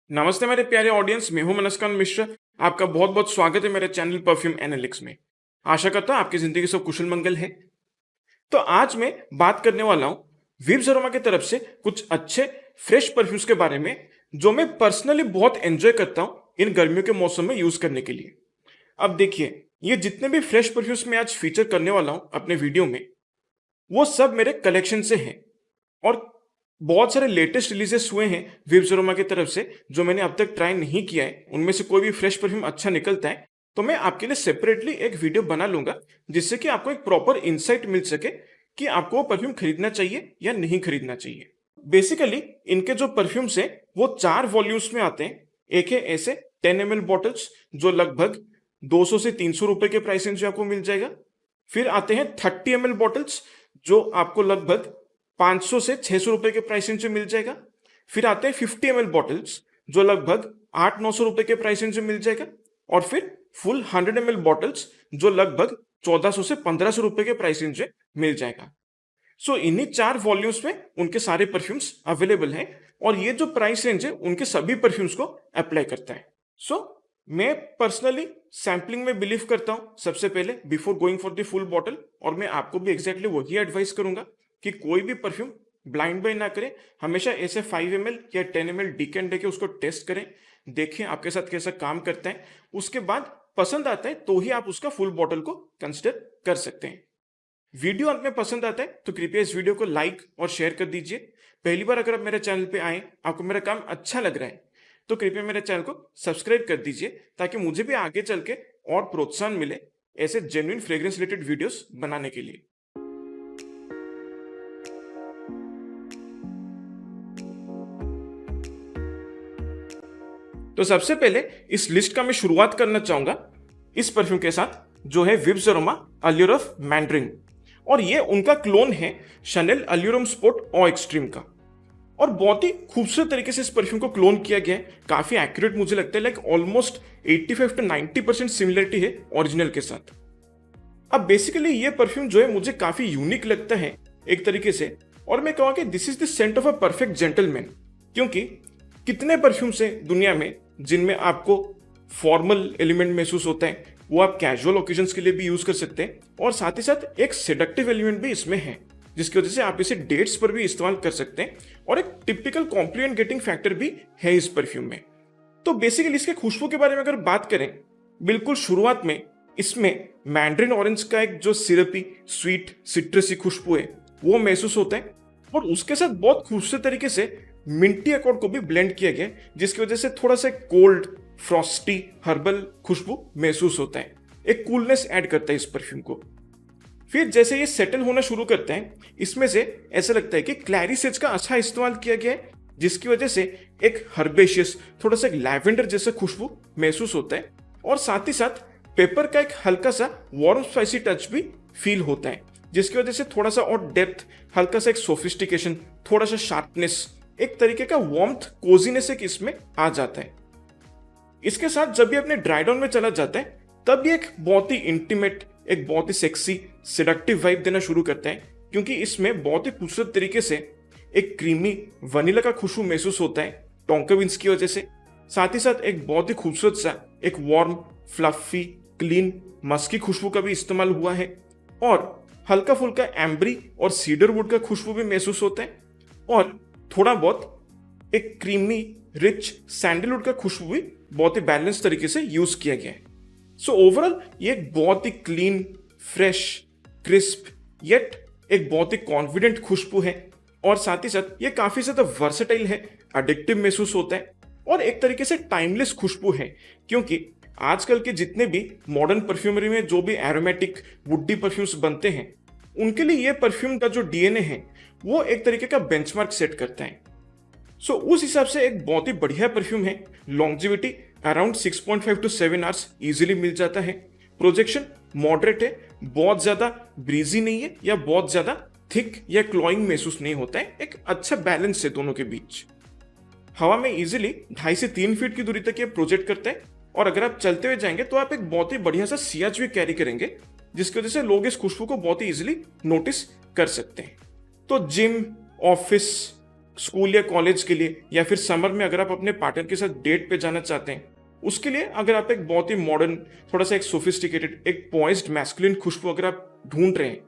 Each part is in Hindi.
नमस्ते मेरे प्यारे ऑडियंस, मैं हूं मनस्कांत मिश्रा। आपका बहुत बहुत स्वागत है मेरे चैनल परफ्यूम एनालिटिक्स में। आशा करता हूं आपकी जिंदगी सब कुशल मंगल है। तो आज मैं बात करने वाला हूं विब्स अरोमा की तरफ से कुछ अच्छे फ्रेश परफ्यूम्स के बारे में, जो मैं पर्सनली बहुत एंजॉय करता हूं इन गर्मियों के मौसम में यूज करने के लिए। अब देखिए, ये जितने भी फ्रेश परफ्यूम्स मैं आज फीचर करने वाला हूं अपने वीडियो में, वो सब मेरे कलेक्शन से हैं और बहुत सारे लेटेस्ट रिलीजेस हुए हैं विब्स अरोमा की तरफ से जो मैंने अब तक ट्राई नहीं किया है। उनमें से कोई भी फ्रेश परफ्यूम अच्छा निकलता है तो मैं आपके लिए सेपरेटली एक वीडियो बना लूंगा, जिससे कि आपको एक प्रॉपर इंसाइट मिल सके कि आपको वो परफ्यूम खरीदना चाहिए या नहीं खरीदना चाहिए। बेसिकली इनके जो परफ्यूम्स हैं वो 4 वॉल्यूम्स में आते हैं। एक है ऐसे 10 ml बॉटल्स जो लगभग 200 से 300 रुपए के प्राइस रेंज में आपको मिल जाएगा। फिर आते हैं 30 ml बॉटल्स जो आपको लगभग 500 से 600 रुपए के प्राइस रेंज में मिल जाएगा। फिर आते हैं 50 ml बॉटल्स जो लगभग 800-900 रुपए के प्राइस रेंज में मिल जाएगा। और फिर फुल 100 ml बॉटल्स जो लगभग 1400 से 1500 रुपए के प्राइस रेंज में मिल जाएगा। सो इन्हीं 4 वॉल्यूम्स में उनके सारे परफ्यूम्स अवेलेबल हैं और ये जो प्राइस रेंज है उनके सभी परफ्यूम्स को अप्लाई करता है। सो मैं पर्सनली सैम्पलिंग में बिलीव करता हूं सबसे पहले before going for the full bottle, और मैं आपको भी एग्जैक्टली वही एडवाइस करूंगा कि कोई भी परफ्यूम ब्लाइंड बाय ना करें। हमेशा ऐसे 5 ml या 10 ml डीकैन देके उसको टेस्ट करें, देखें आपके साथ कैसा काम करता है। उसके बाद पसंद आता है तो ही आप उसका फुल बॉटल को कंसिडर कर सकते हैं। वीडियो अंत में पसंद आता है तो कृपया इस वीडियो को लाइक और शेयर कर दीजिए। पहली बार अगर आप मेरे चैनल पे आए, आपको मेरा काम अच्छा लग रहा है, तो कृपया मेरे चैनल को सब्सक्राइब कर दीजिए ताकि मुझे भी आगे चल के और प्रोत्साहन मिले ऐसे जेन्युइन फ्रेग्रेंस रिलेटेड वीडियोस बनाने के लिए। तो सबसे पहले इस लिस्ट का मैं शुरुआत करना चाहूंगा इस परफ्यूम के साथ जो है विब्स अरोमा अल्यूर ऑफ मैंड्रिन, और ये उनका क्लोन है शनेल अल्यूरम स्पोर्ट ओ एक्सट्रीम का। और बहुत ही खूबसूरत तरीके से इस परफ्यूम को क्लोन किया गया है, काफी एक्यूरेट मुझे लगता है, लाइक ऑलमोस्ट 85 to 90% सिमिलरिटी है ओरिजिनल के साथ। अब बेसिकली ये परफ्यूम जो है मुझे काफी यूनिक लगता है एक तरीके से, और मैं कहूँगा कि this is the scent of a perfect gentleman. क्योंकि कितने परफ्यूम्स हैं दुनिया में जिनमें आपको फॉर्मल एलिमेंट महसूस होता है, वो आप कैजुअल ओकेजन्स के लिए भी यूज कर सकते हैं, और साथ ही साथ एक सेडक्टिव एलिमेंट भी इसमें है जिसकी वजह से आप इसे डेट्स पर भी इस्तेमाल कर सकते हैं, और एक टिपिकल कॉम्प्लीमेंट गेटिंग फैक्टर भी है इस परफ्यूम में। तो बेसिकली इसके खुशबू के बारे में अगर बात करें, बिल्कुल शुरुआत में इसमें मैंड्रिन ऑरेंज का एक जो सिरपी स्वीट सिट्रसी खुशबू है वो महसूस होता है, और उसके साथ बहुत खूबसूरत तरीके से मिंटी अकॉर्ड को भी ब्लेंड किया गया है, जिसकी वजह से थोड़ा सा कोल्ड फ्रॉस्टी हर्बल खुशबू महसूस होता है, एक कूलनेस ऐड करता है इस परफ्यूम को। फिर जैसे ये सेटल होना शुरू करता है, इसमें से ऐसा लगता है कि क्लैरिसेज का अच्छा इस्तेमाल किया गया है, जिसकी वजह से एक हर्बेशियस थोड़ा सा लैवेंडर जैसा खुशबू महसूस होता है, और साथ ही साथ पेपर का एक हल्का सा वार्म स्पाइसी टच भी फील होता है, जिसकी वजह से थोड़ा सा और डेप्थ, हल्का सा एक सोफिस्टिकेशन, थोड़ा सा शार्पनेस, एक तरीके का वार्मथ कोजीनेस एक इसमें आ जाता है। इसके साथ जब ये अपने ड्राई डाउन में चला जाता है तब ये एक बहुत ही इंटीमेट, एक बहुत ही सेक्सी सेडक्टिव वाइब देना शुरू करता है, क्योंकि इसमें बहुत ही खूबसूरत तरीके से एक क्रीमी वनीला का खुशबू महसूस होता है टोंका बीन्स की वजह से। साथ ही साथ एक बहुत ही खूबसूरत सा एक वार्म फ्लफी क्लीन मस्की खुशबू का भी इस्तेमाल हुआ है, और हल्का फुल्का एम्बरी और सीडर वुड का खुशबू भी महसूस होता है, और थोड़ा बहुत एक क्रीमी रिच सैंडलवुड का खुशबू भी बहुत ही बैलेंस तरीके से यूज किया गया है। सो ओवरऑल ये एक बहुत ही क्लीन, फ्रेश, क्रिस्प येट एक बहुत ही कॉन्फिडेंट खुशबू है, और साथ ही साथ ये काफी ज्यादा वर्सेटाइल है, एडिक्टिव महसूस होता है, और एक तरीके से टाइमलेस खुशबू है। क्योंकि आजकल के जितने भी मॉडर्न परफ्यूमरी में जो भी एरोमेटिक वुडी परफ्यूम्स बनते हैं, उनके लिए ये परफ्यूम का जो डीएनए है वो एक तरीके का बेंचमार्क सेट करता है। सो उस हिसाब से एक बहुत ही बढ़िया परफ्यूम है। Longevity around 6.5 to 7 hours easily मिल जाता है। प्रोजेक्शन मॉडरेट है, बहुत ज्यादा ब्रीजी नहीं है या बहुत ज्यादा थिक या क्लॉइंग महसूस नहीं होता है, एक अच्छा बैलेंस है दोनों के बीच। हवा में इजीली 2.5 से 3 फीट की दूरी तक ये प्रोजेक्ट करता है, और अगर आप चलते हुए जाएंगे तो आप एक बहुत ही बढ़िया सा सियाज भी कैरी करेंगे, जिसकी वजह से लोग इस खुशबू को बहुत ही इजीली नोटिस कर सकते हैं। तो जिम, ऑफिस, स्कूल या कॉलेज के लिए या फिर समर में अगर आप अपने पार्टनर के साथ डेट पे जाना चाहते हैं, उसके लिए अगर आप एक बहुत ही मॉडर्न, थोड़ा सा एक सोफिस्टिकेटेड, एक पॉइज्ड मैस्कुलिन खुशबू अगर आप ढूंढ रहे हैं,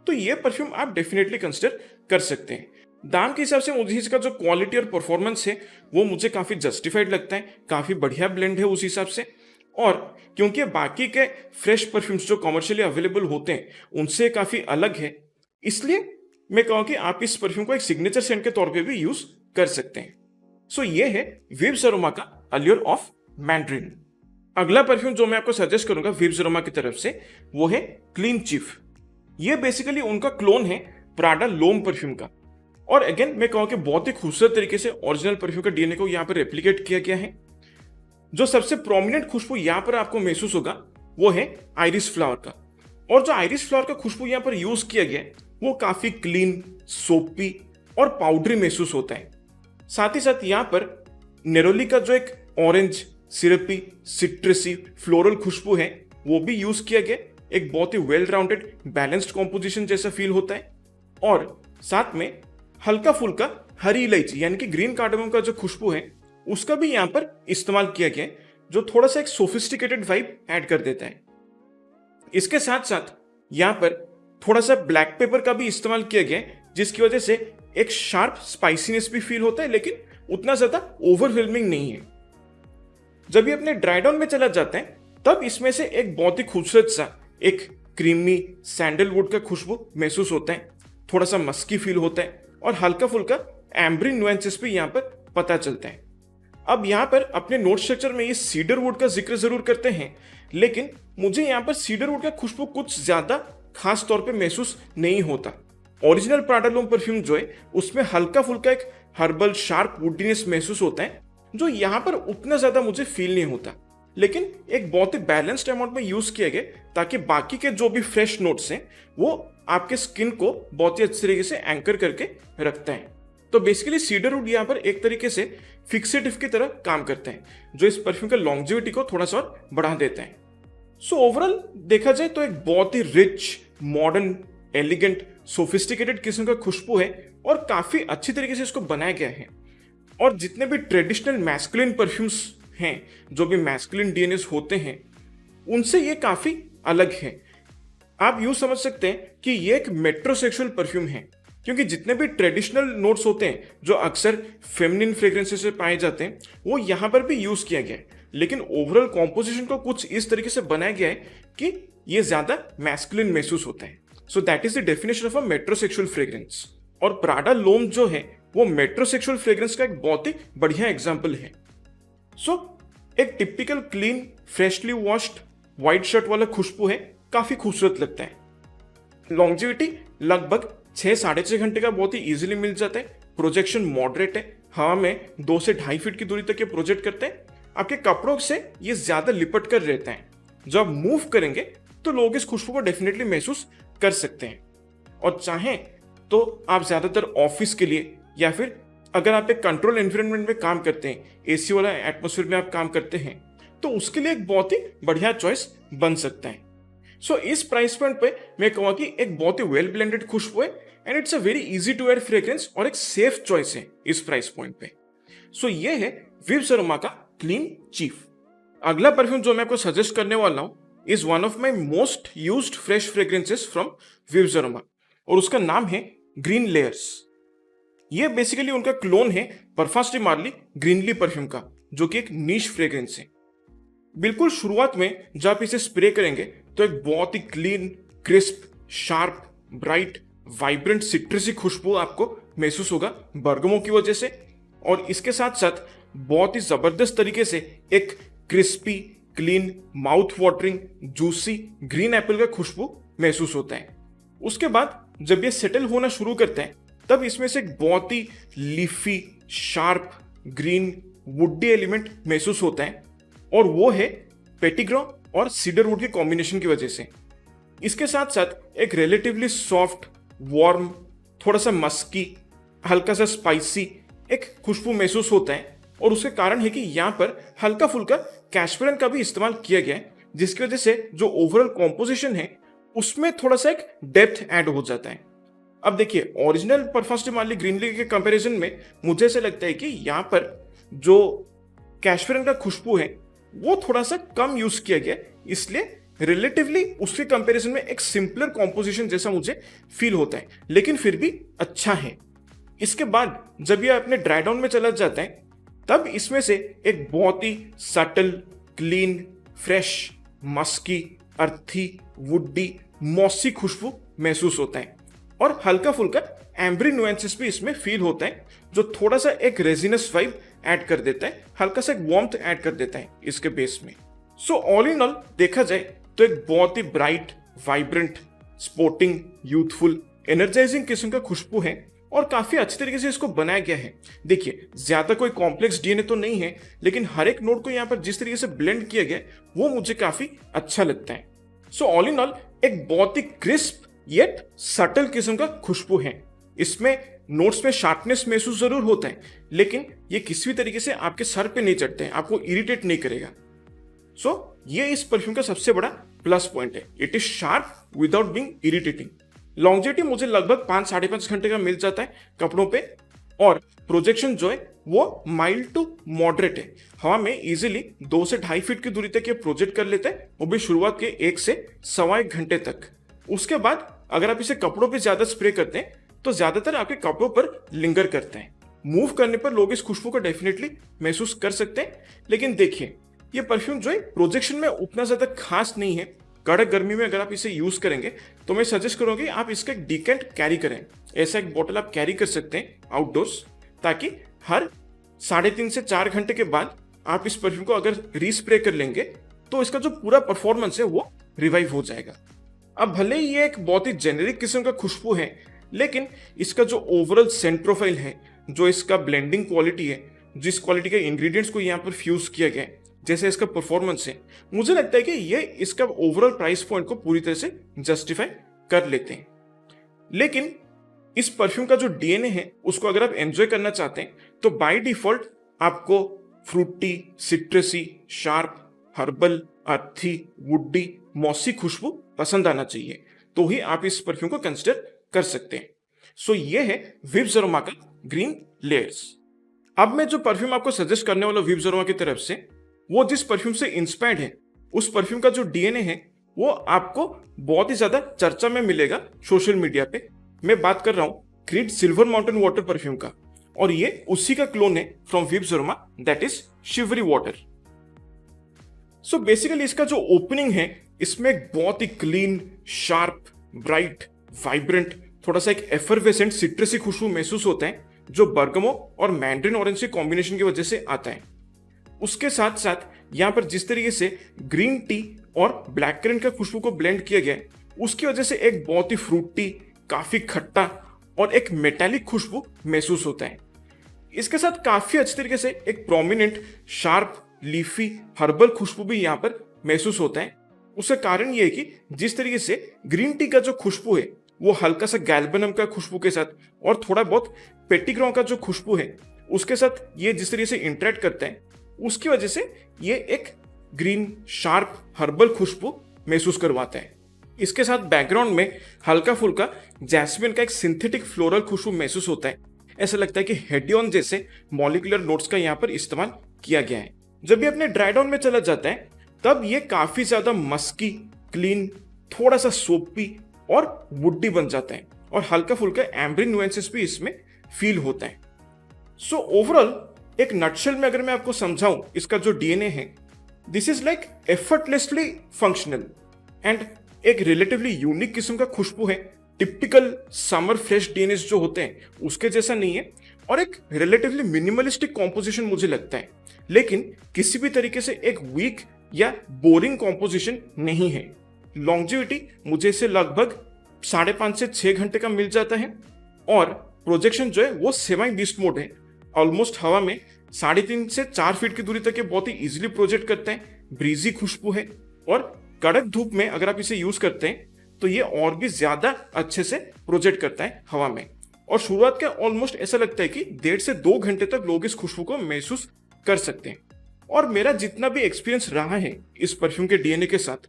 तो ये परफ्यूम आप डेफिनेटली कंसिडर कर सकते हैं। दाम के हिसाब से मुझे इसका जो क्वालिटी और परफॉर्मेंस है वो मुझे काफी जस्टिफाइड लगता है, काफी बढ़िया ब्लेंड है उस हिसाब से। और क्योंकि बाकी के फ्रेश परफ्यूम्स जो कमर्शियली अवेलेबल होते हैं उनसे काफी अलग है, इसलिए मैं कहूँ कि आप इस परफ्यूम को एक सिग्नेचर सेंट के तौर पे भी यूज कर सकते हैं। सो ये है विब्स अरोमा का अल्योर ऑफ मैंड्रिन। अगला परफ्यूम जो मैं आपको सजेस्ट करूंगा विब्स अरोमा की तरफ से वो है क्लीन चीफ। ये बेसिकली उनका क्लोन है प्राडा लोम परफ्यूम का। और अगेन मैं कहूँ कि बहुत ही खूबसूरत तरीके से ओरिजिनल परफ्यूम का डीएनए को यहाँ पर रेप्लिकेट किया गया है। जो सबसे प्रोमिनेंट खुशबू यहाँ पर आपको महसूस होगा वो है आइरिस फ्लावर का। और जो आइरिस फ्लावर का खुशबू यहाँ पर यूज किया गया है वो काफी क्लीन, सोपी और पाउडरी महसूस होता है। साथ ही साथ यहाँ पर नेरोली का जो एक ऑरेंज, सिरपी, सिट्रसी, फ्लोरल खुशबू है वो भी यूज किया गया। एक बहुत ही वेल राउंडेड, बैलेंस्ड कॉम्पोजिशन जैसा फील होता है। और साथ में हल्का फुल्का हरी इलायची यानी कि ग्रीन कार्डेमम का जो खुशबू है उसका भी यहाँ पर इस्तेमाल किया गया है, जो थोड़ा सा एक सोफिस्टिकेटेड वाइब ऐड कर देता है। इसके साथ साथ यहाँ पर थोड़ा सा ब्लैक पेपर का भी इस्तेमाल किया गया है, जिसकी वजह से एक शार्प स्पाइसीनेस भी फील होता है, लेकिन उतना ज्यादा ओवरवेलमिंग नहीं है। जब ये अपने ड्राई डाउन में चला जाता है तब इसमें से एक बहुत ही खूबसूरत सा एक क्रीमी सैंडलवुड का खुशबू महसूस होता है। थोड़ा सा मस्की फील होता है और हल्का फुल्का एम्ब्रिन नुएंसेस भी यहाँ पर पता चलता है। अब यहाँ पर अपने नोट स्ट्रक्चर में ये सीडर वुड का जिक्र जरूर करते हैं, लेकिन मुझे यहाँ पर सीडर वुड का खुशबू कुछ ज्यादा खास तौर पे महसूस नहीं होता। ओरिजिनल प्राडा लोम परफ्यूम जो है उसमें हल्का फुल्का एक हर्बल शार्प वुडीनेस महसूस होता है, जो यहाँ पर उतना ज्यादा मुझे फील नहीं होता, लेकिन एक बहुत ही बैलेंस्ड अमाउंट में यूज किया गया ताकि बाकी के जो भी फ्रेश नोट्स हैं वो आपके स्किन को बहुत ही अच्छे तरीके से एंकर करके रखता है। तो बेसिकली सीडर वुड यहाँ पर एक तरीके से फिक्सेटिव की तरह काम करते हैं, जो इस परफ्यूम का लॉन्जेविटी को थोड़ा सा और बढ़ा देते हैं। सो ओवरऑल देखा जाए तो एक बहुत ही रिच, मॉडर्न, एलिगेंट, सोफिस्टिकेटेड किस्म का खुशबू है और काफी अच्छी तरीके से इसको बनाया गया है। और जितने भी ट्रेडिशनल मैस्कुलिन परफ्यूम्स हैं, जो भी मैस्कुलिन डीएनएस होते हैं, उनसे ये काफी अलग है। आप यूं समझ सकते हैं कि ये एक मेट्रोसेक्सुअल परफ्यूम है, क्योंकि जितने भी ट्रेडिशनल नोट्स होते हैं जो अक्सर फेमिनिन फ्रेग्रेंसेस से पाए जाते हैं वो यहाँ पर भी यूज किया गया है, लेकिन ओवरऑल कॉम्पोजिशन को कुछ इस तरीके से बनाया गया है कि ये ज्यादा मैस्कुलिन महसूस होता है। So that is the definition of a metrosexual fragrance. और प्राडा लोम जो है वो मेट्रोसेक्सुअल फ्रेग्रेंस का एक बहुत ही बढ़िया एग्जाम्पल है। सो एक typical clean, freshly washed white shirt वाला खुशबू है, काफी खूबसूरत लगता है। लॉन्जेविटी लगभग 6-6.5 घंटे का बहुत ही इजीली मिल जाता है। प्रोजेक्शन मॉडरेट है, हवा में 2 से 2.5 फीट की दूरी तक ये प्रोजेक्ट करते हैं। आपके कपड़ों से ये ज्यादा लिपट कर रहता है। जब आप मूव करेंगे तो लोग इस खुशबू को डेफिनेटली महसूस कर सकते हैं। और चाहें तो आप ज्यादातर ऑफिस के लिए या फिर अगर आप एक कंट्रोल एनवायरनमेंट में काम करते हैं, एसी वाला एटमोसफेयर में आप काम करते हैं, तो उसके लिए एक बहुत ही बढ़िया चॉइस बन सकता है। सो इस प्राइस पॉइंट पे मैं कहूँगा कि एक बहुत ही वेल ब्लेंडेड खुशबू है and it's a very easy to wear fragrance और एक सेफ चॉइस है इस प्राइस पॉइंट पे। सो ये है विब्स अरोमा का क्लीन चीफ। अगला परफ्यूम जो मैं आपको सजेस्ट करने वाला हूँ is one of my most used fresh fragrances from Vibes aroma और उसका नाम है ग्रीन लेयर्स। ये बेसिकली उनका क्लोन है Parfums de Marly Greenley perfume का, जो कि एक नीश फ्रेग्रेंस है। बिल्कुल शुरुआत में जब आप इसे स्प्रे करेंगे तो एक बहुत ही clean, crisp, sharp, bright, vibrant citrusy खुशबू आपको महसूस होगा बरगमों की वजह से। और इसके साथ साथ बहुत ही जबरदस्त तरीके से एक crispy, clean, mouth watering, juicy green Apple का खुशबू महसूस होता है। उसके बाद जब ये सेटल होना शुरू करते हैं तब इसमें से एक बहुत ही leafy, sharp, green, woody element महसूस होता है और वो है पेटिग्रॉ और सीडरवुड के कॉम्बिनेशन की वजह से। इसके साथ साथ एक रिलेटिवली सॉफ्ट, वार्म, थोड़ा सा मस्की, हल्का सा स्पाइसी एक खुशबू महसूस होता है। और उसके कारण है कि यहाँ पर हल्का फुल्का कैशपरन का भी इस्तेमाल किया गया है, जिसकी वजह से जो ओवरऑल कॉम्पोजिशन है उसमें थोड़ा सा एक डेप्थ ऐड हो जाता है। अब देखिए original perfumes D Marley green leaf के कंपैरिजन में मुझे ऐसा लगता है कि यहाँ पर जो कैशफेरन का खुशबू है वो थोड़ा सा कम यूज किया गया, इसलिए रिलेटिवली उसके कंपैरिजन में एक सिंपलर कॉम्पोजिशन जैसा मुझे फील होता है, लेकिन फिर भी अच्छा है। इसके बाद जब ये अपने ड्राई डाउन में चला जाता है तब इसमें से एक बहुत ही सटल, क्लीन, फ्रेश, मस्की, अर्थी, वुडी, मॉसी खुशबू महसूस होता है और हल्का फुल्का एम्ब्री नुएंसेस भी इसमें फील होता है जो थोड़ा सा एक रेजिनस वाइब ऐड कर देता है, हल्का सा एक वार्मथ ऐड कर देता है इसके बेस में। सो ऑल इन ऑल देखा जाए तो एक बहुत ही bright, vibrant, sporting, youthful, energising किस्म का खुशबू है और काफी अच्छे तरीके से इसको बनाया गया है। देखिए ज्यादा कोई कॉम्प्लेक्स डीएनए तो नहीं है, लेकिन हर एक नोट को यहाँ पर जिस तरीके से ब्लेंड किया गया वो मुझे काफी अच्छा लगता है। सो ऑल इन ऑल एक बहुत ही क्रिस्प येट सटल किस्म का खुशबू है। इसमें नोट्स में शार्पनेस महसूस जरूर होता है, लेकिन ये किसी भी तरीके से आपके सर पे नहीं चढ़ते हैं, आपको इरिटेट नहीं करेगा। सो ये इस परफ्यूम का सबसे बड़ा प्लस पॉइंट है, it is sharp without being irritating. Longevity मुझे लगभग 5-5.5 घंटे का मिल जाता है कपड़ों पे और प्रोजेक्शन जो है वो माइल्ड टू मॉडरेट है। हवा में इजीली 2 से 2.5 फीट की दूरी तक ये प्रोजेक्ट कर लेते हैं, वो भी शुरुआत के 1 से 1.25 घंटे तक। उसके बाद अगर आप इसे कपड़ों पे ज्यादा स्प्रे करते हैं तो ज्यादातर आपके कपड़ों पर लिंगर करते हैं। मूव करने पर लोग इस खुशबू को डेफिनेटली महसूस कर सकते हैं, लेकिन देखिए ये परफ्यूम जो है प्रोजेक्शन में उतना ज्यादा खास नहीं है। कड़क गर्मी में अगर आप इसे यूज करेंगे तो मैं सजेस्ट करूंगी आप इसका एक डिकेंट कैरी करें। ऐसा एक बॉटल आप कैरी कर सकते हैं आउटडोर्स, ताकि हर 3.5 से 4 घंटे के बाद आप इस परफ्यूम को अगर रीस्प्रे कर लेंगे तो इसका जो पूरा परफॉर्मेंस है वो रिवाइव हो जाएगा। अब भले ही ये एक बहुत ही जेनेरिक किस्म का खुशबू है, लेकिन इसका जो ओवरऑल सेंट प्रोफाइल है, जो इसका ब्लेंडिंग क्वालिटी है, जिस क्वालिटी के इंग्रेडिएंट्स को यहाँ पर फ्यूज किया गया है, जैसे इसका परफॉर्मेंस है, मुझे लगता है कि ये इसका ओवरऑल प्राइस पॉइंट को पूरी तरह से जस्टिफाई कर लेते हैं। लेकिन इस परफ्यूम का जो डीएनए है उसको अगर आप एंजॉय करना चाहते हैं तो बाय डिफॉल्ट आपको फ्रूटी, सिट्रसी, शार्प, हर्बल, अर्थी, वुडी, मॉसी खुशबू पसंद आना चाहिए, तो ही आप इस परफ्यूम को कंसिडर कर सकते हैं। सो ये है विब्स अरोमा का ग्रीन लेयर्स। अब मैं जो परफ्यूम आपको सजेस्ट करने वाला विब्स अरोमा की तरफ से, वो जिस परफ्यूम से इंस्पायर्ड है, उस परफ्यूम का जो डीएनए है वो आपको बहुत ही ज्यादा चर्चा में मिलेगा सोशल मीडिया पे। मैं बात कर रहा हूं Creed silver mountain water perfume का, और ये उसी का क्लोन है from Vibes aroma, that is shivery water. So basically इसका जो ओपनिंग है इसमें एक बहुत ही क्लीन, शार्प, ब्राइट, वाइब्रेंट, थोड़ा सा एक एफरवेसेंट सिट्रसी खुशबू महसूस होता है जो बर्गमो और मैंड्रिन ऑरेंज के कॉम्बिनेशन की वजह से आता है। उसके साथ साथ यहाँ पर जिस तरीके से ग्रीन टी और ब्लैक करेंट का खुशबू को ब्लेंड किया गया है, उसकी वजह से एक बहुत ही फ्रूटी, काफी खट्टा और एक मेटालिक खुशबू महसूस होता है। इसके साथ काफी अच्छे तरीके से एक प्रोमिनेंट, शार्प, लीफी, हर्बल खुशबू भी यहाँ पर महसूस होता है। उसका कारण यह है कि जिस तरीके से ग्रीन टी का जो खुशबू है वो हल्का सा गैल्बनम का खुशबू के साथ और थोड़ा बहुत पेटिग्रॉ का जो खुशबू है उसके साथ ये जिस तरीके से इंटरेक्ट करते हैं, उसकी वजह से ये एक ग्रीन, शार्प, हर्बल खुशबू महसूस करवाता है। इसके साथ बैकग्राउंड में हल्का फुल्का जैस्मिन का एक सिंथेटिक फ्लोरल खुशबू महसूस होता है। ऐसा लगता है कि हेडियन जैसे मॉलिक्यूलर नोट्स का यहाँ पर इस्तेमाल किया गया है। जब ये अपने ड्राई डाउन में चला जाता है तब ये काफी ज्यादा मस्की, क्लीन, थोड़ा सा सोपी और वुडी बन जाता है और हल्का फुल्का एम्ब्री नुएंसेस भी इसमें फील होता है। सो ओवरऑल एक नटशेल में अगर मैं आपको समझाऊं इसका जो डीएनए है, this is like effortlessly functional and एक रिलेटिवली यूनिक किस्म का खुशबू है। टिपिकल समर फ्रेश डीएनए जो होते हैं उसके जैसा नहीं है और एक रिलेटिवली मिनिमलिस्टिक कॉम्पोजिशन मुझे लगता है, लेकिन किसी भी तरीके से एक वीक या बोरिंग कॉम्पोजिशन नहीं है। लॉन्जेविटी मुझे इसे लगभग 5.5 से 6 घंटे का मिल जाता है और प्रोजेक्शन जो है वो सेमी बीस्ट मोड है। ऑलमोस्ट हवा में 3.5 से 4 फीट की दूरी तक ये बहुत ही इजीली प्रोजेक्ट करते हैं। ब्रीजी खुशबू है और कड़क धूप में अगर आप इसे यूज करते हैं तो ये और भी ज्यादा अच्छे से प्रोजेक्ट करता है हवा में। और शुरुआत का ऑलमोस्ट ऐसा लगता है कि 1.5 से 2 घंटे तक लोग इस खुशबू को महसूस कर सकते हैं। और मेरा जितना भी एक्सपीरियंस रहा है इस परफ्यूम के डीएनए के साथ,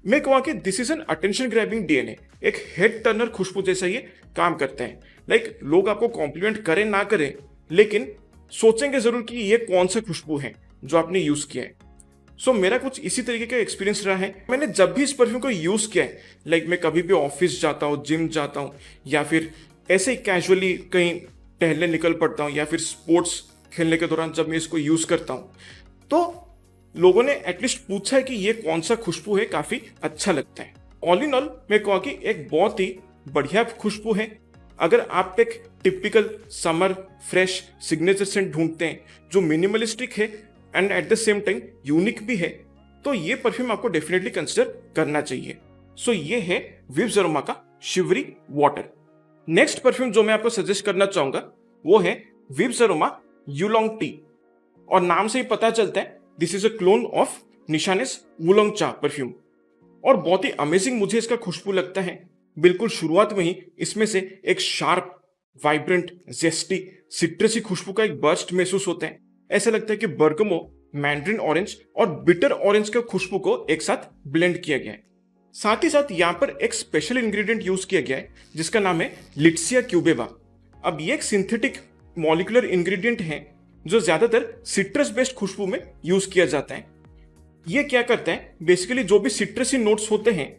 मैं कहूँगा कि this is an attention grabbing DNA. एक हेड टर्नर खुशबू जैसा ये काम करता है। लाइक लोग आपको कॉम्प्लीमेंट करें ना करें, लेकिन सोचेंगे जरूर कि ये कौन सा खुशबू है जो आपने यूज किया है। सो मेरा कुछ इसी तरीके का एक्सपीरियंस रहा है। मैंने जब भी इस परफ्यूम को यूज किया है, लाइक मैं कभी भी ऑफिस जाता हूँ, जिम जाता हूँ, या फिर ऐसे ही कैजुअली कहीं टहलने निकल पड़ता हूँ, या फिर स्पोर्ट्स खेलने के दौरान जब मैं इसको यूज करता हूँ, तो लोगों ने एटलीस्ट पूछा है कि ये कौन सा खुशबू है, काफी अच्छा लगता है। ऑल इन ऑल मैं कहूँ कि एक बहुत ही बढ़िया खुशबू है। अगर आप एक typical summer fresh signature scent ढूंढते हैं जो मिनिमलिस्टिक है and at the same time unique भी है, तो ये परफ्यूम आपको डेफिनेटली कंसिडर करना चाहिए। सो ये है विब्स अरोमा का शिवरी वाटर। नेक्स्ट परफ्यूम जो मैं आपको सजेस्ट करना चाहूंगा वो है विब्स अरोमा यूलोंग टी। और नाम से ही पता चलता है this is a clone of Nishane's Wulong Cha perfume. और बहुत ही अमेजिंग मुझे इसका खुशबू लगता है। बिल्कुल शुरुआत में ही इसमें से एक शार्प, वाइब्रेंट, जेस्टी, सिट्रसी खुशबू का एक बर्स्ट महसूस होता है। ऐसा लगता है कि बर्गमो, मैंड्रिन ऑरेंज और बिटर ऑरेंज के खुशबू को एक साथ ब्लेंड किया गया है। साथ ही साथ यहाँ पर एक स्पेशल इंग्रेडिएंट यूज किया गया है जिसका नाम है लिट्सिया क्यूबेबा। अब ये एक सिंथेटिक मॉलिक्यूलर इंग्रेडिएंट है जो ज्यादातर सिट्रस बेस्ड खुशबू में यूज किया जाता है। ये क्या करता है, बेसिकली जो भी सिट्रसी नोट्स होते हैं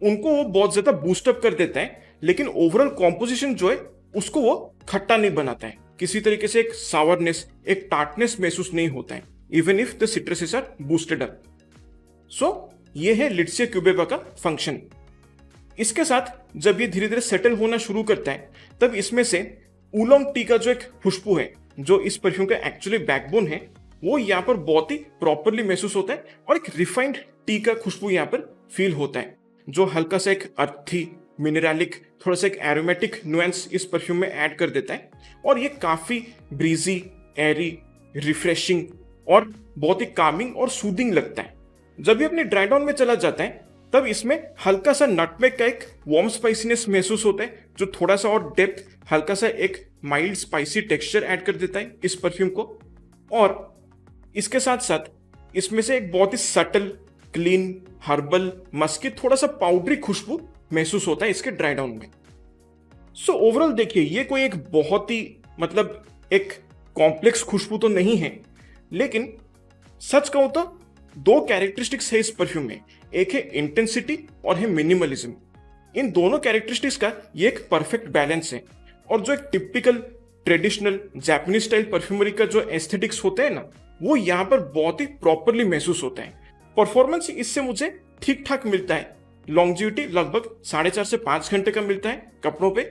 उनको वो बहुत ज्यादा बूस्टअप कर देता है, लेकिन ओवरऑल कॉम्पोजिशन जो है उसको वो खट्टा नहीं बनाता है। किसी तरीके से एक सावरनेस, एक टार्टनेस महसूस नहीं होता है, even if the citruses are boosted up. So ये है लिट्सिया क्यूबेबा का फंक्शन। इसके साथ जब ये धीरे धीरे सेटल होना शुरू करता है, तब इसमें से उलोंग टी का जो एक खुशबू है, जो इस परफ्यूम का एक्चुअली बैकबोन है, वो यहाँ पर बहुत ही प्रॉपरली महसूस होता है और एक रिफाइंड टी का खुशबू यहाँ पर फील होता है, जो हल्का सा एक अर्थी, मिनरलिक, थोड़ा सा एक एरोमेटिक नुएंस इस परफ्यूम में ऐड कर देता है। और ये काफी ब्रीजी, एरी, रिफ्रेशिंग और बहुत ही कामिंग और सूदिंग लगता है। जब ये अपने ड्राई डाउन में चला जाता है, तब इसमें हल्का सा नटमेग का एक वार्म स्पाइसीनेस महसूस होता है, जो थोड़ा सा और डेप्थ, हल्का सा एक माइल्ड स्पाइसी टेक्सचर ऐड कर देता है इस परफ्यूम को। और इसके साथ साथ इसमें से एक बहुत ही सटल, क्लीन, हर्बल, मस्की, थोड़ा सा पाउडरी खुशबू महसूस होता है इसके ड्राई डाउन में। सो ओवरऑल देखिए, ये कोई एक बहुत ही मतलब एक कॉम्प्लेक्स खुशबू तो नहीं है, लेकिन सच कहूं तो दो कैरेक्टरिस्टिक्स है इस परफ्यूम में। एक है इंटेंसिटी और है मिनिमलिज्म। इन दोनों कैरेक्टरिस्टिक्स का ये एक परफेक्ट बैलेंस है। और जो एक typical traditional Japanese style perfumery का जो एस्थेटिक्स होते हैं ना, वो यहाँ पर बहुत ही प्रॉपरली महसूस होता है। परफॉर्मेंस इससे मुझे ठीक ठाक मिलता है। लॉन्जिविटी लगभग 4.5 से 5 घंटे का मिलता है कपड़ों पे।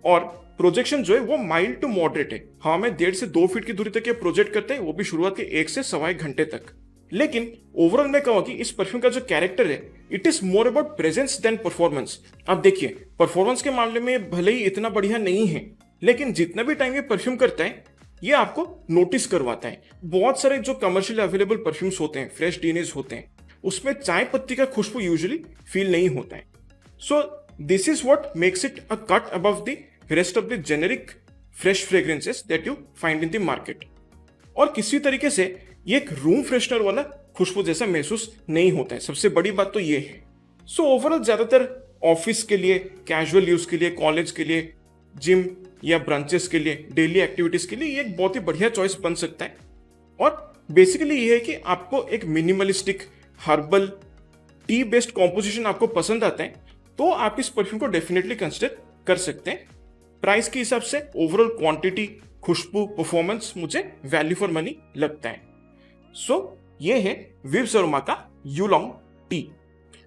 और प्रोजेक्शन जो है वो माइल्ड टू मॉडरेट है। हाँ, मैं 1.5 से 2 फीट की दूरी तक ये प्रोजेक्ट करते हैं, वो भी शुरुआत के 1 से 1.25 घंटे तक। लेकिन ओवरऑल मैं कहूँ कि इस परफ्यूम का जो कैरेक्टर है, it is more about presence than performance. अब देखिए, परफॉर्मेंस के मामले में भले ही इतना बढ़िया नहीं है, लेकिन जितना भी टाइम ये परफ्यूम करता है, ये आपको नोटिस करवाता है। बहुत सारे जो कमर्शियली अवेलेबल परफ्यूम्स होते हैं, फ्रेश डीनेज होते हैं, उसमें चाय पत्ती का खुशबू यूजुअली फील नहीं होता है। So this is what makes it a cut above the rest of the generic fresh fragrances that you find in the market. और किसी तरीके से ये एक रूम फ्रेशनर वाला खुशबू जैसा महसूस नहीं होता है। सबसे बड़ी बात तो ये है। सो ओवरऑल ज्यादातर ऑफिस के लिए, कैजुअल यूज के लिए, कॉलेज के लिए, जिम या ब्रांचेस के लिए, डेली एक्टिविटीज के लिए ये एक बहुत ही बढ़िया चॉइस बन सकता है। और बेसिकली ये है कि आपको एक minimalistic, herbal, T based composition आपको पसंद आता है, तो आप इस परफ्यूम को डेफिनेटली कंसिडर कर सकते हैं। प्राइस के हिसाब से ओवरऑल क्वांटिटी, खुशबू, परफॉर्मेंस मुझे वैल्यू फॉर मनी लगता है। सो ये है विब्स अरोमा का यूलोंग टी।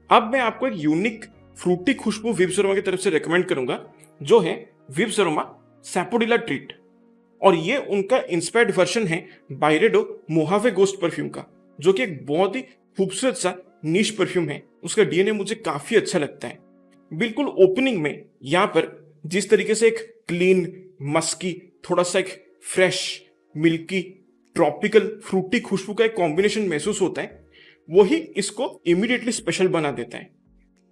अब मैं आपको एक यूनिक फ्रूटी खुशबू विब्स अरोमा की तरफ से रेकमेंड करूंगा, जो है विब्स अरोमा सैपोडिला ट्रीट। और ये उनका इंस्पायर्ड वर्जन है बायरेडो मोहावे गोस्ट परफ्यूम का, जो कि एक बहुत ही खूबसूरत सा निश परफ्यूम है। उसका डीएनए मुझे काफी अच्छा लगता है। बिल्कुल ओपनिंग में यहाँ पर जिस तरीके से एक क्लीन, मस्की, थोड़ा सा एक फ्रेश, मिल्की, ट्रॉपिकल, फ्रूटी खुशबू का एक कॉम्बिनेशन महसूस होता है, वही इसको इमीडिएटली स्पेशल बना देता है।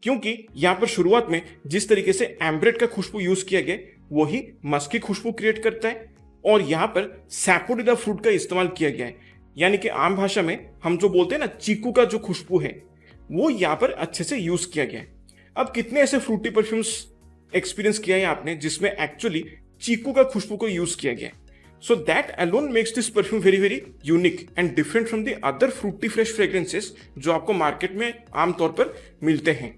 क्योंकि यहाँ पर शुरुआत में जिस तरीके से एम्ब्रेट का खुशबू यूज किया गया, वही मस्की खुशबू क्रिएट करता है। और यहाँ पर सैपोडिला फ्रूट का इस्तेमाल किया गया है, यानी कि आम भाषा में हम जो बोलते हैं ना, चीकू का जो खुशबू है, वो यहाँ पर अच्छे से यूज किया गया है। अब कितने ऐसे फ्रूटी परफ्यूम्स एक्सपीरियंस किया है आपने जिसमें एक्चुअली चीकू का खुशबू को यूज किया गया है? So that alone makes this perfume very very unique and different from the other fruity fresh fragrances जो आपको मार्केट में आमतौर पर मिलते हैं।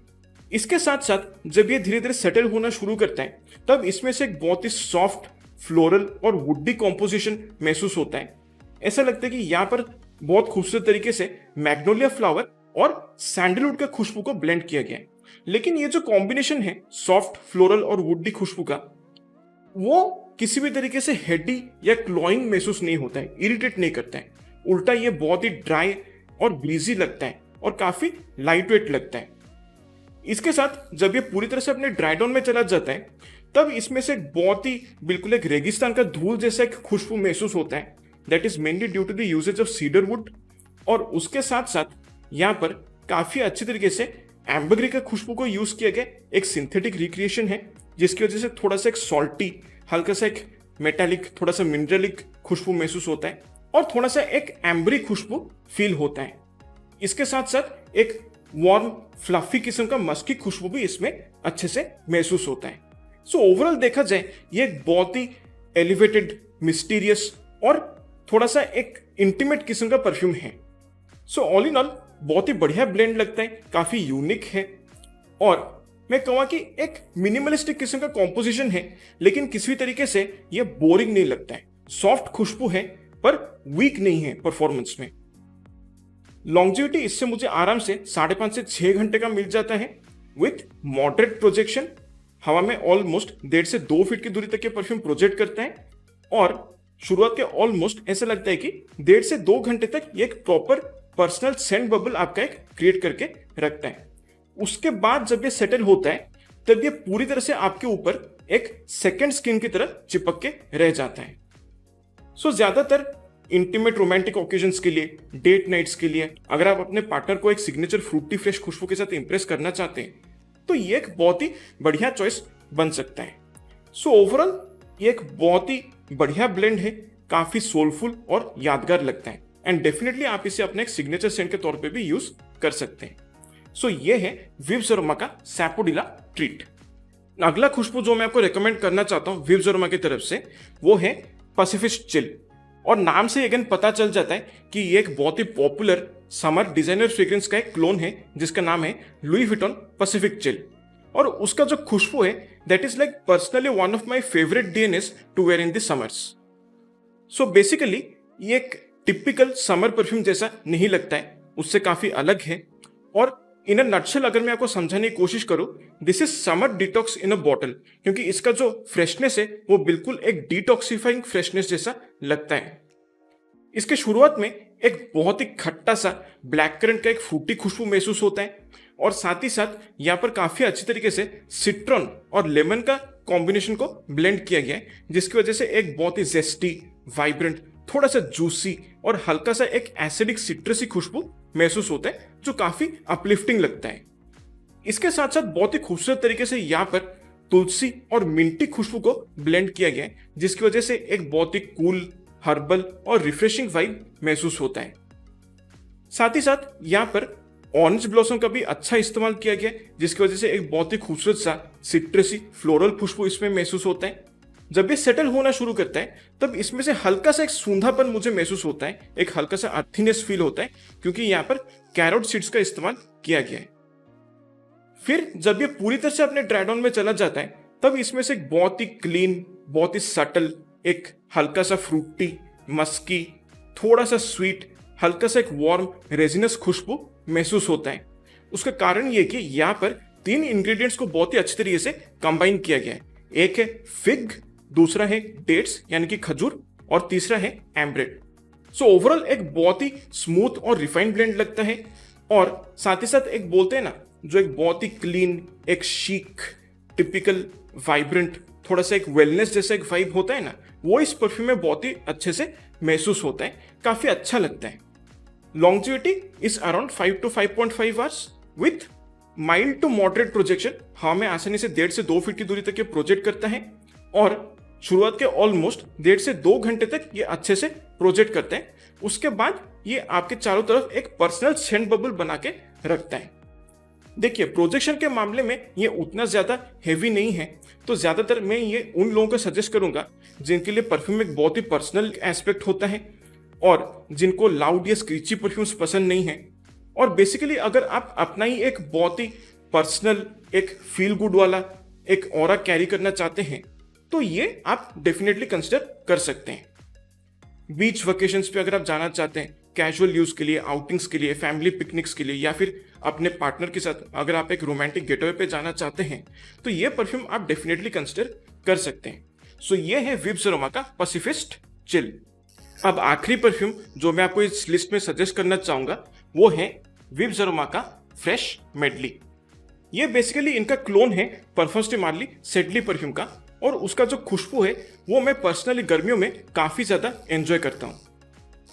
इसके साथ साथ जब ये धीरे धीरे सेटल होना शुरू करता है तब इसमें से एक बहुत ही सॉफ्ट फ्लोरल और वुडी कॉम्पोजिशन महसूस होता है। ऐसा लगता है कि यहाँ पर बहुत खूबसूरत तरीके से मैग्नोलिया फ्लावर और सैंडलवुड का खुशबू को ब्लेंड किया गया है। लेकिन ये जो कॉम्बिनेशन है सॉफ्ट फ्लोरल और वुडी खुशबू का, वो किसी भी तरीके से हेडी या क्लॉइंग महसूस नहीं होता है, इरिटेट नहीं करता है। उल्टा ये बहुत ही ड्राई और ब्रीजी लगता है और काफी लाइट वेट लगता है। इसके साथ जब ये पूरी तरह से अपने ड्राई डाउन में चला जाता है तब इसमें से बहुत ही बिल्कुल एक रेगिस्तान का धूल जैसा एक खुशबू महसूस होता है। That is mainly due to the usages of cedar wood. और उसके साथ साथ यहाँ पर काफी अच्छी तरीके से एम्बरग्री का खुशबू को यूज किया गया एक सिंथेटिक रिक्रिएशन है, जिसकी वजह से थोड़ा सा एक सॉल्टी, हल्का सा एक मेटालिक, थोड़ा सा मिनरलिक खुशबू महसूस होता है और थोड़ा सा एक एम्बरी खुशबू फील होता है। इसके साथ साथ एक वार्म फ्लफी किस्म का मस्की खुशबू भी इसमें अच्छे से महसूस होता है। सो ओवरऑल देखा जाए ये एक बहुत ही एलिवेटेड, मिस्टीरियस और थोड़ा सा एक इंटीमेट किस्म का परफ्यूम है। सो ऑल इन ऑल बहुत ही बढ़िया ब्लेंड लगता है, काफी यूनिक है और मैं कहूँगा कि एक मिनिमलिस्टिक किस्म का कॉम्पोजिशन है, लेकिन किसी भी तरीके से ये बोरिंग नहीं लगता है। सॉफ्ट खुशबू है पर वीक नहीं है परफॉर्मेंस में। लॉन्जिविटी इससे मुझे आराम से 5.5 से 6 घंटे का मिल जाता है विथ मॉडरेट प्रोजेक्शन। हवा में ऑलमोस्ट 1.5 से 2 फीट की दूरी तक ये परफ्यूम प्रोजेक्ट करता है और शुरुआत के ऑलमोस्ट ऐसा लगता है कि 1.5 से 2 घंटे तक ये एक प्रॉपर पर्सनल सेंट बबल आपका एक क्रिएट करके रखता है। उसके बाद जब ये सेटल होता है तब ये पूरी तरह से आपके ऊपर एक सेकेंड स्किन की तरह चिपक के रह जाता है। सो ज्यादातर इंटीमेट रोमांटिक ओकेजन्स के लिए, डेट नाइट्स के लिए, अगर आप अपने पार्टनर को एक सिग्नेचर फ्रूटी फ्रेश खुशबू के साथ इंप्रेस करना चाहते हैं तो ये एक बहुत ही बढ़िया चॉइस बन सकता है। सो ओवरऑल ये एक बहुत ही बढ़िया ब्लेंड है, काफी सोलफुल और यादगार लगता है एंड डेफिनेटली आप इसे अपने एक सिग्नेचर सेंट के तौर पे भी यूज कर सकते हैं। सो ये है विव्स अरोमा का सैपोडिला ट्रीट। अगला खुशबू जो मैं आपको रेकमेंड करना चाहता हूँ विव्स अरोमा की तरफ से वो है पैसिफिस्ट चिल। और नाम से अगेन पता चल जाता है कि ये एक बहुत ही पॉपुलर समर डिजाइनर फ्रेग्रेंस का एक क्लोन है जिसका नाम है लुई विटॉन पैसिफिक चिल। और उसका जो खुशबू है that is like personally one of my favourite DNAs to wear in the summers. So basically ये एक टिपिकल समर परफ्यूम जैसा नहीं लगता है, उससे काफी अलग है। और इन अ नटशेल अगर मैं आपको समझाने की कोशिश करूं, this is summer detox in a bottle, क्योंकि इसका जो फ्रेशनेस है वो बिल्कुल एक डिटॉक्सिफाइंग फ्रेशनेस जैसा लगता है। इसके शुरुआत में एक बहुत ही खट्टा सा ब्लैक करंट का एक फ्रूटी खुशबू महसूस होता है और साथ ही साथ यहाँ पर काफी अच्छी तरीके से सिट्रॉन और लेमन का कॉम्बिनेशन को ब्लेंड किया गया है, जिसकी वजह से एक बहुत ही जेस्टी, वाइब्रेंट, थोड़ा सा जूसी और हल्का सा एक एसिडिक सिट्रसी खुशबू महसूस होता है जो काफी अपलिफ्टिंग लगता है। इसके साथ साथ बहुत ही खूबसूरत तरीके से यहाँ पर तुलसी और मिंटी खुशबू को ब्लेंड किया गया है, जिसकी वजह से एक बहुत ही कूल, हर्बल और रिफ्रेशिंग वाइब महसूस होता है। साथ ही साथ यहाँ पर ऑरेंज ब्लॉसम का भी अच्छा इस्तेमाल किया गया है, जिसकी वजह से एक बहुत ही खूबसूरत सा सिट्रसी फ्लोरल खुशबू इसमें महसूस होता है। जब ये सेटल होना शुरू करता है तब इसमें से हल्का सा एक सूंधापन मुझे महसूस होता है, एक हल्का सा अर्थीनेस फील होता है, क्योंकि यहाँ पर कैरोट सीड्स का इस्तेमाल किया गया है। फिर जब ये पूरी तरह से अपने ड्राई डाउन में चला जाता है तब इसमें से एक बहुत ही क्लीन, बहुत ही सटल, एक हल्का सा फ्रूटी, मस्की, थोड़ा सा स्वीट, हल्का सा एक वार्म रेजिनस खुशबू महसूस होता है। उसका कारण ये कि यहाँ पर 3 इंग्रेडिएंट्स को बहुत ही अच्छी तरीके से कंबाइन किया गया है। एक है फिग, दूसरा है डेट्स यानी कि खजूर और तीसरा है एम्ब्रेड। सो ओवरऑल एक बहुत ही स्मूथ और रिफाइंड ब्लेंड लगता है और साथ ही साथ एक बोलते हैं ना जो एक बहुत ही क्लीन, एक शीक, टिपिकल, वाइब्रेंट, थोड़ा सा एक वेलनेस जैसा एक वाइब होता है ना, वो इस परफ्यूम में बहुत ही अच्छे से महसूस होता है, काफी अच्छा लगता है। Longevity is around 5 to 5.5 hours with mild to moderate projection. हवा में आसानी से 1.5 से 2 फीट की दूरी तक ये प्रोजेक्ट करता है और शुरुआत के ऑलमोस्ट 1.5 से 2 घंटे तक ये अच्छे से प्रोजेक्ट करते हैं। उसके बाद ये आपके चारों तरफ एक पर्सनल सेंट बबल बना के रखता है। देखिए, प्रोजेक्शन के मामले में ये उतना ज़्यादा हैवी नहीं है, तो ज़्यादातर मैं ये उन लोगों को सजेस्ट करूंगा जिनके लिए परफ्यूम एक बहुत ही पर्सनल एस्पेक्ट होता है और जिनको लाउड या स्क्रीची परफ्यूम्स पसंद नहीं है। और बेसिकली अगर आप अपना ही एक बहुत ही पर्सनल, एक फील गुड वाला एक ऑरा कैरी करना चाहते हैं, तो ये आप डेफिनेटली कंसिडर कर सकते हैं। बीच वेकेशंस पे अगर आप जाना चाहते हैं, कैजुअल यूज के लिए, आउटिंग्स के लिए, फैमिली पिकनिक्स के लिए, या फिर अपने पार्टनर के साथ अगर आप एक रोमांटिक गेटअवे पे जाना चाहते हैं, तो ये परफ्यूम आप डेफिनेटली कंसिडर कर सकते हैं। सो ये है विब्स अरोमा का पैसिफिस्ट चिल। अब आखिरी परफ्यूम जो मैं आपको इस लिस्ट में सजेस्ट करना चाहूंगा वो है विब्स अरोमा का फ्रेश मेडली। ये बेसिकली इनका क्लोन है परफ्यूम्स डी मार्ली सेडली परफ्यूम का, और उसका जो खुशबू है वो मैं पर्सनली गर्मियों में काफी ज्यादा एंजॉय करता हूँ।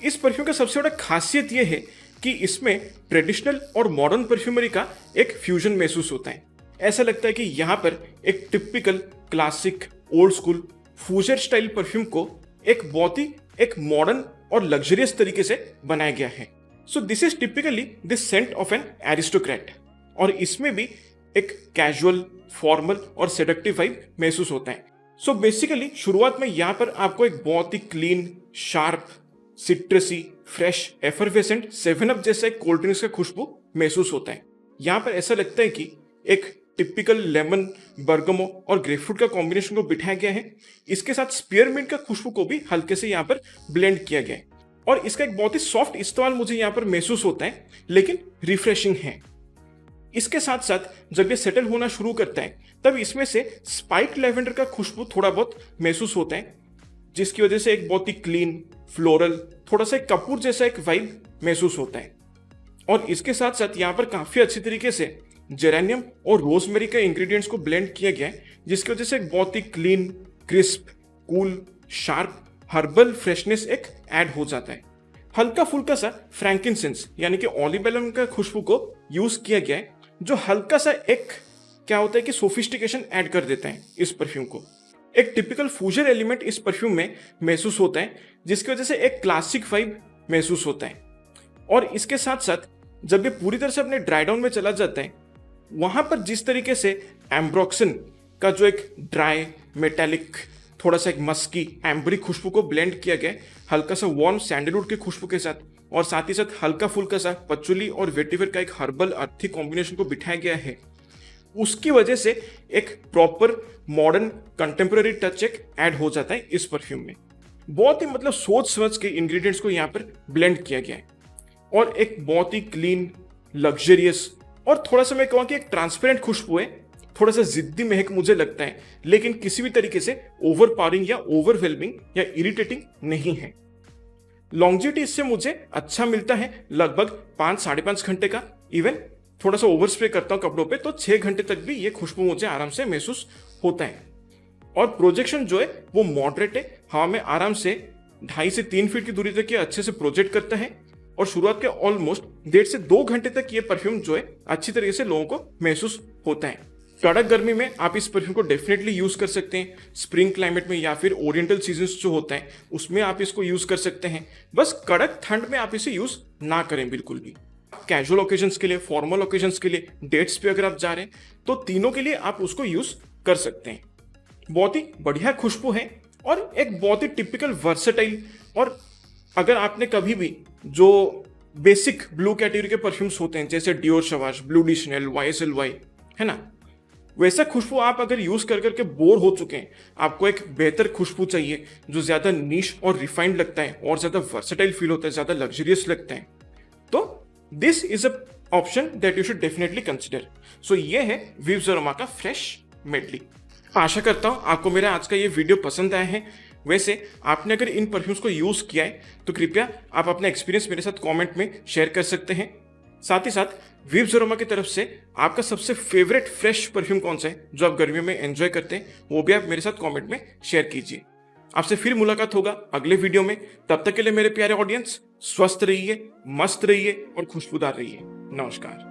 इस परफ्यूम का सबसे बड़ा खासियत यह है कि इसमें ट्रेडिशनल और मॉडर्न परफ्यूमरी का एक फ्यूजन महसूस होता है। ऐसा लगता है कि यहाँ पर एक typical classic old school fusion style perfume को एक बहुत ही एक मॉडर्न और लग्जरियस तरीके से बनाया गया है। So this is typically the scent of an aristocrat, और इसमें भी एक कैजुअल, फॉर्मल और सेडक्टिव वाइब महसूस होता है। सो बेसिकली शुरुआत में यहाँ पर आपको एक बहुत ही clean, sharp, citrusy, fresh, effervescent 7 up जैसा एक कोल्ड ड्रिंक्स का खुशबू महसूस होता है। यहाँ पर ऐसा लगता है कि एक टिपिकल लेमन, बर्गमो और ग्रेपफ्रूट का कॉम्बिनेशन को बिठाया गया है। इसके साथ स्पीयरमिंट का खुशबू को भी हल्के से यहाँ पर ब्लेंड किया गया है, और इसका एक बहुत ही सॉफ्ट इस्तेमाल मुझे यहाँ पर महसूस होता है, लेकिन रिफ्रेशिंग है। इसके साथ साथ जब ये सेटल होना शुरू करता है तब इसमें से स्पाइक लेवेंडर का खुशबू थोड़ा बहुत महसूस होता है, जिसकी वजह से एक बहुत ही क्लीन, फ्लोरल, थोड़ा सा कपूर जैसा एक वाइब महसूस होता है। और इसके साथ साथ यहाँ पर काफी अच्छी तरीके से जेरेनियम और रोजमेरी के इंग्रेडिएंट्स को ब्लेंड किया गया है, जिसकी वजह से एक बहुत ही clean, crisp, cool, sharp, herbal freshness एक ऐड हो जाता है। हल्का फुल्का सा फ्रैंकिनसेंस यानी कि ऑलिबेलम का खुशबू को यूज किया गया है, जो हल्का सा एक क्या होता है कि सोफिस्टिकेशन ऐड कर देता है इस परफ्यूम को। एक टिपिकल फ्यूजन एलिमेंट इस परफ्यूम में महसूस होता है, जिसकी वजह से एक क्लासिक वाइब महसूस होता है। और इसके साथ साथ जब ये पूरी तरह से अपने ड्राई डाउन में चला जाता है, वहां पर जिस तरीके से एम्ब्रोक्सन का जो एक ड्राई, मेटेलिक, थोड़ा सा एक मस्की, एम्बरी खुशबू को ब्लेंड किया गया हल्का सा वार्म सैंडलवुड के खुशबू के साथ, और साथ ही साथ हल्का फुल्का सा पचुली और वेटिवर का एक हर्बल अर्थी कॉम्बिनेशन को बिठाया गया है, उसकी वजह से एक प्रॉपर मॉडर्न कंटेम्प्रेरी टच एक ऐड हो जाता है इस परफ्यूम में। बहुत ही मतलब सोच समझ के इंग्रेडिएंट्स को यहाँ पर ब्लेंड किया गया है, और एक बहुत ही क्लीन, लग्जरियस और थोड़ा सा मैं कहूँ कि एक ट्रांसपेरेंट खुशबू है। थोड़ा सा जिद्दी महक मुझे लगता है, लेकिन किसी भी तरीके से ओवर पावरिंग या ओवरवेलमिंग या इरिटेटिंग नहीं है। लॉन्जिविटी इससे मुझे अच्छा मिलता है, लगभग 5-5.5 घंटे का। इवन थोड़ा सा ओवर स्प्रे करता हूँ कपड़ों पे तो 6 घंटे तक भी ये खुशबू मुझे आराम से महसूस होता है। और प्रोजेक्शन जो है वो मॉडरेट है, हवा में आराम से 2.5 से 3 फीट की दूरी तक ये अच्छे से प्रोजेक्ट करता है, और शुरुआत के ऑलमोस्ट 1.5 से 2 घंटे तक ये परफ्यूम जो है अच्छी तरीके से लोगों को महसूस होता है। कड़क गर्मी में आप इस परफ्यूम को डेफिनेटली यूज कर सकते हैं। स्प्रिंग क्लाइमेट में या फिर ओरिएंटल सीजन्स जो होता है उसमें आप इसको यूज कर सकते हैं। बस कड़क ठंड में आप इसे यूज ना करें बिल्कुल भी। कैजुअल ओकेजन्स के लिए, फॉर्मल ओकेजन्स के लिए, डेट्स पे अगर आप जा रहे हैं तो तीनों के लिए आप उसको यूज कर सकते हैं। बहुत ही बढ़िया खुशबू है और एक बहुत ही टिपिकल वर्सेटाइल। और अगर आपने कभी भी जो बेसिक ब्लू कैटेगरी के परफ्यूम्स होते हैं जैसे Dior Sauvage, Bleu de Chanel, YSL Y, है ना, वैसा खुशबू आप अगर यूज कर करके बोर हो चुके हैं, आपको एक बेहतर खुशबू चाहिए जो ज्यादा नीश और रिफाइंड लगता है और ज्यादा वर्सेटाइल फील होता है, ज्यादा लग्जरियस लगता है, तो this is a option that you should definitely consider. So ये है विब्स अरोमा का फ्रेश मेडली। आशा करता हूं आपको मेरा आज का ये वीडियो पसंद आया है। वैसे आपने अगर इन परफ्यूम्स को यूज किया है तो कृपया आप अपना एक्सपीरियंस मेरे साथ कमेंट में शेयर कर सकते हैं। साथ ही साथ विब्स अरोमा की तरफ से आपका सबसे फेवरेट फ्रेश परफ्यूम कौन सा है जो आप गर्मियों में एंजॉय करते हैं, वो भी आप मेरे साथ कमेंट में शेयर कीजिए। आपसे फिर मुलाकात होगा अगले वीडियो में। तब तक के लिए मेरे प्यारे ऑडियंस, स्वस्थ रहिए, मस्त रहिए और खुशबूदार रहिए। नमस्कार।